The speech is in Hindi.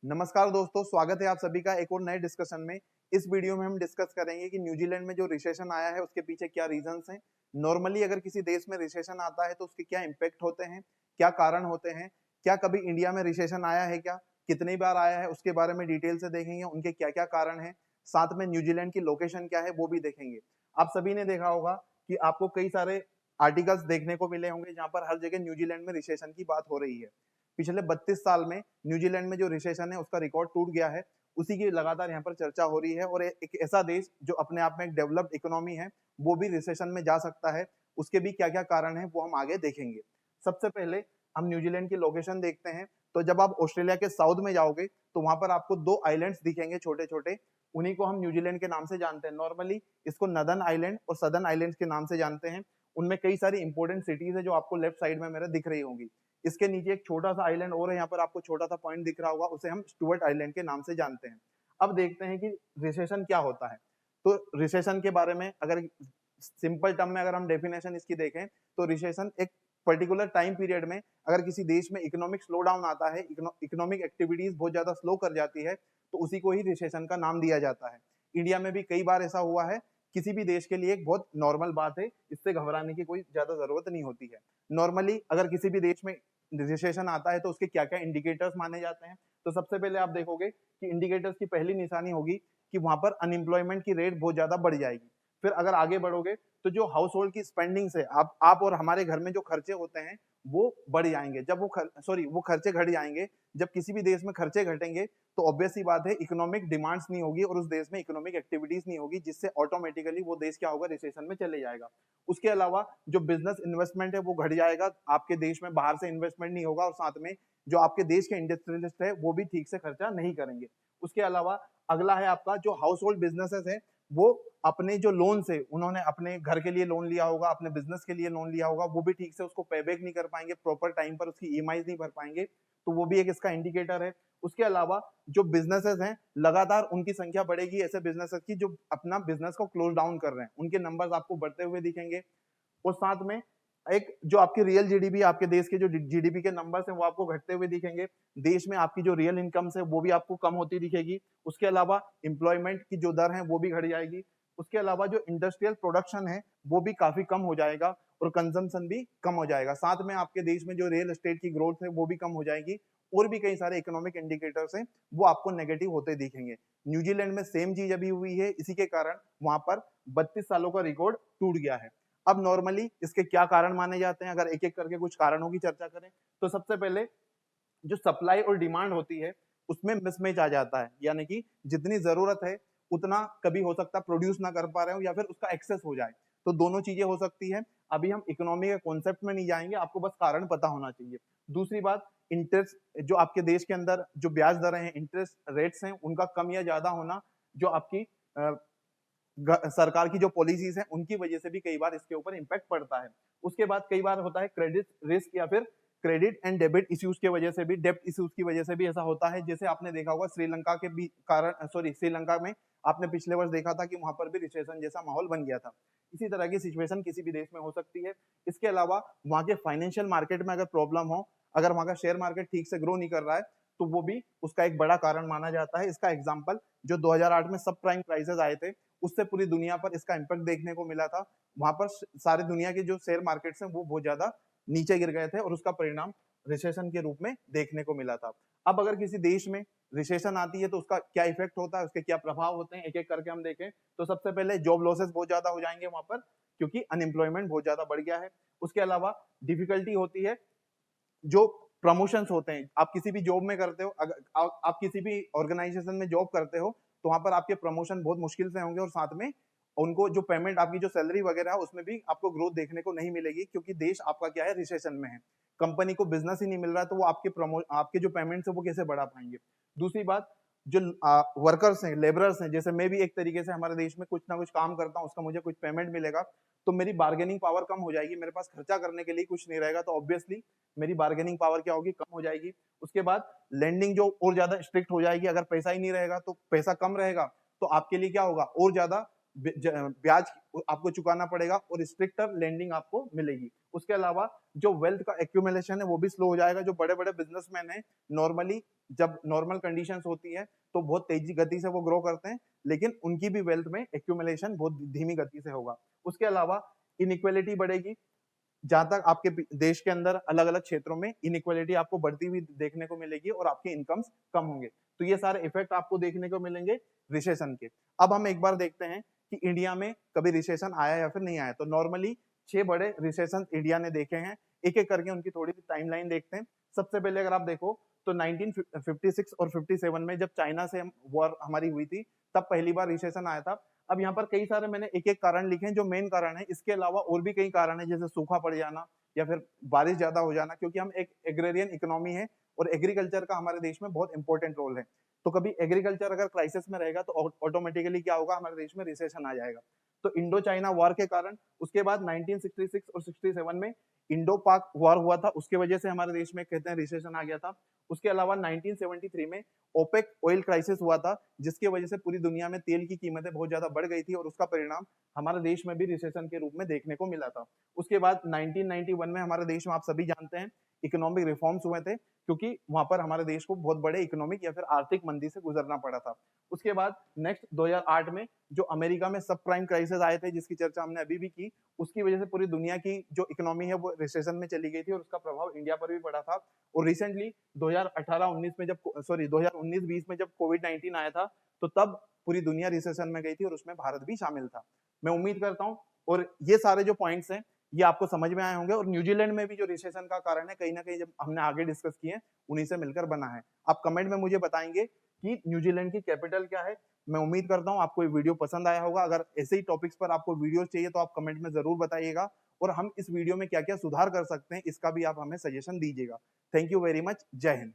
नमस्कार दोस्तों, स्वागत है आप सभी का एक और नए डिस्कशन में। इस वीडियो में हम डिस्कस करेंगे कि न्यूजीलैंड में जो रिसेशन आया है उसके पीछे क्या रीजंस हैं। नॉर्मली अगर किसी देश में रिसेशन आता है तो उसके क्या इम्पैक्ट होते हैं, क्या कारण होते हैं, क्या कभी इंडिया में रिसेशन आया है क्या, कितनी बार आया है, उसके बारे में डिटेल से देखेंगे, उनके क्या क्या कारण है। साथ में न्यूजीलैंड की लोकेशन क्या है वो भी देखेंगे। आप सभी ने देखा होगा कि आपको कई सारे आर्टिकल्स देखने को मिले होंगे जहां पर हर जगह न्यूजीलैंड में रिसेशन की बात हो रही है। पिछले 32 साल में न्यूजीलैंड में जो रिसेशन है उसका रिकॉर्ड टूट गया है। उसी की लगातार यहाँ पर चर्चा हो रही है और एक ऐसा देश जो अपने आप में एक डेवलप्ड इकोनॉमी है वो भी रिसेशन में जा सकता है। उसके भी क्या क्या कारण है वो हम आगे देखेंगे। सबसे पहले हम न्यूजीलैंड की लोकेशन देखते हैं। तो जब आप ऑस्ट्रेलिया के साउथ में जाओगे तो वहां पर आपको दो आइलैंड्स दिखेंगे छोटे छोटे। उन्हीं को हम न्यूजीलैंड के नाम से जानते हैं। नॉर्मली इसको नदर्न आइलैंड और सदर्न आइलैंड के नाम से जानते हैं। उनमें कई सारी इंपॉर्टेंट सिटीज है जो आपको लेफ्ट साइड में मेरे दिख रही होंगी। इसके नीचे एक छोटा सा आइलैंड और है, यहाँ पर आपको छोटा सा पॉइंट दिख रहा होगा, उसे हम स्टुअर्ट आइलैंड के नाम से जानते हैं। अब देखते हैं कि रिसेशन क्या होता है। तो रिसेशन के बारे में अगर सिंपल टर्म में अगर हम डेफिनेशन इसकी देखें तो रिसेशन एक पर्टिकुलर टाइम पीरियड में अगर किसी देश में इकोनॉमिक स्लो डाउन आता है, इकोनॉमिक एक्टिविटीज बहुत ज्यादा स्लो कर जाती है, तो उसी को ही रिसेशन का नाम दिया जाता है। इंडिया में भी कई बार ऐसा हुआ है। किसी भी देश के लिए एक बहुत नॉर्मल बात है, इससे घबराने की कोई ज्यादा जरूरत नहीं होती है। नॉर्मली अगर किसी भी देश में रिसेशन आता है तो उसके क्या क्या इंडिकेटर्स माने जाते हैं। तो सबसे पहले आप देखोगे कि इंडिकेटर्स की पहली निशानी होगी कि वहां पर अनएम्प्लॉयमेंट की रेट बहुत ज्यादा बढ़ जाएगी। फिर अगर आगे बढ़ोगे तो जो हाउस होल्ड की स्पेंडिंग है, आप और हमारे घर में जो खर्चे होते हैं वो बढ़ जाएंगे। जब वो खर्चे घट जाएंगे। जब किसी भी देश में खर्चे घटेंगे तो ऑब्वियस सी बात है इकोनॉमिक डिमांड्स नहीं होगी और उस देश में इकोनॉमिक एक्टिविटीज नहीं होगी, जिससे ऑटोमेटिकली वो देश क्या होगा, रिसेशन में चले जाएगा। उसके अलावा जो बिजनेस इन्वेस्टमेंट है वो घट जाएगा। आपके देश में बाहर से इन्वेस्टमेंट नहीं होगा और साथ में जो आपके देश के इंडस्ट्रियलिस्ट है वो भी ठीक से खर्चा नहीं करेंगे। उसके अलावा अगला है आपका जो हाउस होल्ड बिजनेसेस है, वो अपने जो लोन से उन्होंने अपने घर के लिए लोन लिया होगा, अपने बिजनेस के लिए लोन लिया होगा, वो भी ठीक से उसको पे बैक नहीं कर पाएंगे, प्रॉपर टाइम पर उसकी ईएमआई नहीं भर पाएंगे। तो वो भी एक इसका इंडिकेटर है। उसके अलावा जो बिजनेसेस हैं लगातार उनकी संख्या बढ़ेगी, ऐसे बिजनेसेस की जो अपना बिजनेस को क्लोज डाउन कर रहे हैं, उनके नंबर्स आपको बढ़ते हुए दिखेंगे। और साथ में एक जो आपकी रियल जीडीपी, आपके देश के जो जीडीपी के नंबर्स हैं वो आपको घटते हुए दिखेंगे। देश में आपकी जो रियल इनकम्स है वो भी आपको कम होती दिखेगी। उसके अलावा एम्प्लॉयमेंट की जो दर है वो भी घट जाएगी। उसके अलावा जो इंडस्ट्रियल प्रोडक्शन है वो भी काफी कम हो जाएगा और कंजम्पशन भी कम हो जाएगा। साथ में आपके देश में जो रियल एस्टेट की ग्रोथ है वो भी कम हो जाएगी। और भी कई सारे इकोनॉमिक इंडिकेटर्स हैं वो आपको नेगेटिव होते दिखेंगे। न्यूजीलैंड में सेम चीज अभी हुई है, इसी के कारण वहां पर 32 सालों का रिकॉर्ड टूट गया है। अब नॉर्मली इसके क्या कारण माने जाते हैं, अगर एक एक करके कुछ कारणों की चर्चा करें तो सबसे पहले जो सप्लाई और डिमांड होती है उसमें मिसमैच आ जाता है। यानी कि जितनी जरूरत है उतना कभी हो सकता प्रोड्यूस ना कर पा रहे हो या फिर उसका एक्सेस हो जाए। तो दोनों चीजें हो सकती है। अभी हम इकोनॉमी के कॉन्सेप्ट में नहीं जाएंगे, आपको बस कारण पता होना चाहिए। दूसरी बात, इंटरेस्ट जो आपके देश के अंदर जो ब्याज दरें हैं, इंटरेस्ट रेट्स हैं, उनका कम या ज्यादा होना जो आपकी सरकार की जो पॉलिसीज हैं उनकी वजह से भी कई बार इसके ऊपर इम्पैक्ट पड़ता है। उसके बाद कई बार होता है क्रेडिट रिस्क या फिर क्रेडिट एंड डेबिट इश्यूज की वजह से भी, डेब्ट इश्यूज की वजह से भी ऐसा होता है। जैसे आपने देखा होगा श्रीलंका के भी कारण, श्रीलंका में आपने पिछले वर्ष देखा था कि वहां पर भी रिसेशन जैसा माहौल बन गया था। इसी तरह की सिचुएशन किसी भी देश में हो सकती है। इसके अलावा वहां के फाइनेंशियल मार्केट में अगर प्रॉब्लम हो, अगर वहां का शेयर मार्केट ठीक से ग्रो नहीं कर रहा है तो वो भी उसका एक बड़ा कारण माना जाता है। इसका एग्जाम्पल जो 2008 में सब प्राइम क्राइसिस आए थे, उससे पूरी दुनिया पर इसका इम्पैक्ट देखने को मिला था। वहां पर सारी दुनिया के जो शेयर मार्केट्स हैं वो बहुत ज्यादा नीचे गिर गए थे और उसका परिणाम रिसेशन के रूप में देखने को मिला था। अब अगर किसी देश में रिसेशन आती है तो उसका क्या इफेक्ट होता है, उसके क्या प्रभाव होते हैं, एक एक करके हम देखें तो सबसे पहले जॉब लॉसेस बहुत ज्यादा हो जाएंगे वहां पर, क्योंकि अनएम्प्लॉयमेंट बहुत ज्यादा बढ़ गया है। उसके अलावा डिफिकल्टी होती है जो प्रमोशंस होते हैं। आप किसी भी जॉब में करते हो, अगर आप किसी भी ऑर्गेनाइजेशन में जॉब करते हो तो वहां पर आपके प्रमोशन बहुत मुश्किल से होंगे और साथ में उनको जो पेमेंट आपकी जो सैलरी वगैरह है उसमें भी आपको ग्रोथ देखने को नहीं मिलेगी, क्योंकि देश आपका क्या है, रिसेशन में है। कंपनी को बिजनेस ही नहीं मिल रहा है तो वो आपके जो पेमेंट्स है वो कैसे बढ़ा पाएंगे। दूसरी बात, जो वर्कर्स हैं, लेबरर्स हैं, जैसे मैं भी एक तरीके से हमारे देश में कुछ ना कुछ काम करता हूँ, उसका मुझे कुछ पेमेंट मिलेगा तो मेरी बार्गेनिंग पावर कम हो जाएगी, मेरे पास खर्चा करने के लिए कुछ नहीं रहेगा, तो ऑब्वियसली मेरी बार्गेनिंग पावर क्या होगी, कम हो जाएगी। उसके बाद लेंडिंग जो और ज्यादा स्ट्रिक्ट हो जाएगी, अगर पैसा ही नहीं रहेगा तो पैसा कम रहेगा तो आपके लिए क्या होगा, और ज्यादा ब्याज आपको चुकाना पड़ेगा और स्ट्रिक्टर लेंडिंग आपको मिलेगी। उसके अलावा जो वेल्थ का एक्यूमुलेशन है वो भी स्लो हो जाएगा। जो बड़े बड़े बिजनेसमैन हैं नॉर्मली जब नॉर्मल कंडीशंस होती है तो बहुत तेजी गति से वो ग्रो करते हैं, लेकिन उनकी भी वेल्थ में एक्यूमुलेशन बहुत धीमी गति से होगा। उसके अलावा इनइक्वालिटी बढ़ेगी। जहां तक आपके देश के अंदर अलग अलग क्षेत्रों में इनइक्वालिटी आपको बढ़ती हुई देखने को मिलेगी और आपके इनकम्स कम होंगे। तो ये सारे इफेक्ट आपको देखने को मिलेंगे रिसेशन के। अब हम एक बार देखते हैं कि इंडिया में कभी रिसेशन आया या फिर नहीं आया। तो नॉर्मली 6 बड़े रिसेशन इंडिया ने देखे हैं, एक एक करके उनकी थोड़ी सी टाइमलाइन देखते हैं। सबसे पहले अगर आप देखो तो 1956 और 57 में जब चाइना से वॉर हमारी हुई थी तब पहली बार रिसेशन आया था। अब यहाँ पर कई सारे मैंने एक एक कारण लिखे हैं जो मेन कारण है, इसके अलावा और भी कई कारण है जैसे सूखा पड़ जाना या फिर बारिश ज्यादा हो जाना, क्योंकि हम एक एग्रेरियन इकोनॉमी है और एग्रीकल्चर का हमारे देश में बहुत इंपॉर्टेंट रोल है। तो कभी एग्रीकल्चर अगर क्राइसिस में रहेगा तो ऑटोमेटिकली क्या होगा, हमारे देश में रिसेशन आ जाएगा। तो इंडो चाइना वॉर के कारण, उसके बाद 1966 और 67 में इंडो पाक वॉर हुआ था, उसके वजह से हमारे देश में कहते हैं रिसेशन आ गया था। उसके अलावा 1973 में ओपेक ऑयल क्राइसिस हुआ था, जिसकी वजह से पूरी दुनिया में तेल की कीमतें बहुत ज्यादा बढ़ गई थी और उसका परिणाम हमारे देश में भी रिसेशन के रूप में देखने को मिला था। उसके बाद 1991 में हमारे देश में आप सभी जानते हैं इकोनॉमिक रिफॉर्म्स हुए थे, क्योंकि वहां पर हमारे देश को बहुत बड़े इकोनॉमिक या फिर आर्थिक मंदी से गुजरना पड़ा था। उसके बाद नेक्स्ट 2008 में जो अमेरिका में सब प्राइम क्राइसिस आए थे, जिसकी चर्चा हमने अभी भी की, उसकी वजह से पूरी दुनिया की जो इकोनॉमी है वो रिसेशन में चली गई थी और उसका प्रभाव इंडिया पर भी पड़ा था। और रिसेंटली 2018-19 में जब 2019-20 में जब कोविड-19 आया था तो तब पूरी दुनिया रिसेशन में गई थी और उसमें भारत भी शामिल था। मैं उम्मीद करता हूं और ये सारे जो पॉइंट्स हैं ये आपको समझ में आए होंगे। और न्यूजीलैंड में भी जो रिसेशन का कारण है कहीं ना कहीं जब हमने आगे डिस्कस किए उन्हीं से मिलकर बना है। आप कमेंट में मुझे बताएंगे कि न्यूजीलैंड की कैपिटल क्या है। मैं उम्मीद करता हूं आपको ये वीडियो पसंद आया होगा। अगर ऐसे ही टॉपिक्स पर आपको वीडियो चाहिए तो आप कमेंट में जरूर बताइएगा और हम इस वीडियो में क्या क्या सुधार कर सकते हैं इसका भी आप हमें सजेशन दीजिएगा। Thank you very much. जय हिंद।